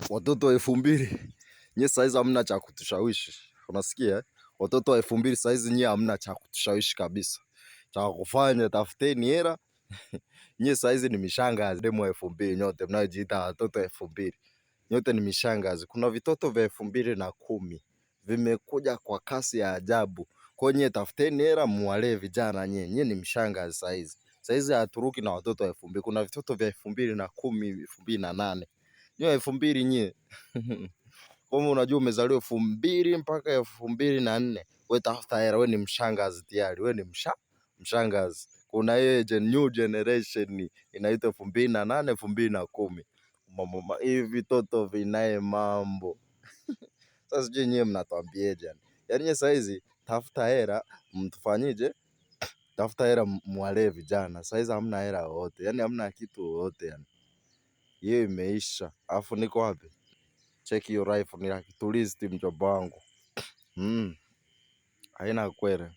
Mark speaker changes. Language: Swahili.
Speaker 1: Watoto wa 2000 nyie saizi hamna cha kutushawishi, unasikia eh? Watoto wa 2000 saizi nyie hamna cha kutushawishi kabisa, cha kufanya tafuteni hela. Nyie saizi ni mishangazi, demu wa 2000 nyote mnayojiita watoto wa 2000 nyote ni mishangazi. Kuna vitoto vya 2010 vimekuja kwa kasi ya ajabu. Kwa nyie tafuteni hela muwalee vijana, nyie ni mishangazi saizi. Saizi haturuki na watoto wa 2000. Kuna vitoto vya 2010, 2008. Nyie 2000 nyie. Kama unajua umezaliwa 2000 mpaka 2004, wewe tafuta hela, wewe ni mshangazi tayari, wewe ni mshangazi. Kuna hiyo new generation inaitwa 2008, 2010. Hivi vitoto vinaye mambo. Sasa sijui nyie mnatuambieje yani. Yaani nyie saizi tafuta hela mtufanyije? Tafuta hela mwalee vijana. Saizi hamna hela yoyote. Yaani hamna kitu yoyote yani. Hiyo imeisha. Alafu niko wapi? Check your rifle ni like tourist mjomba wangu. Haina kwere.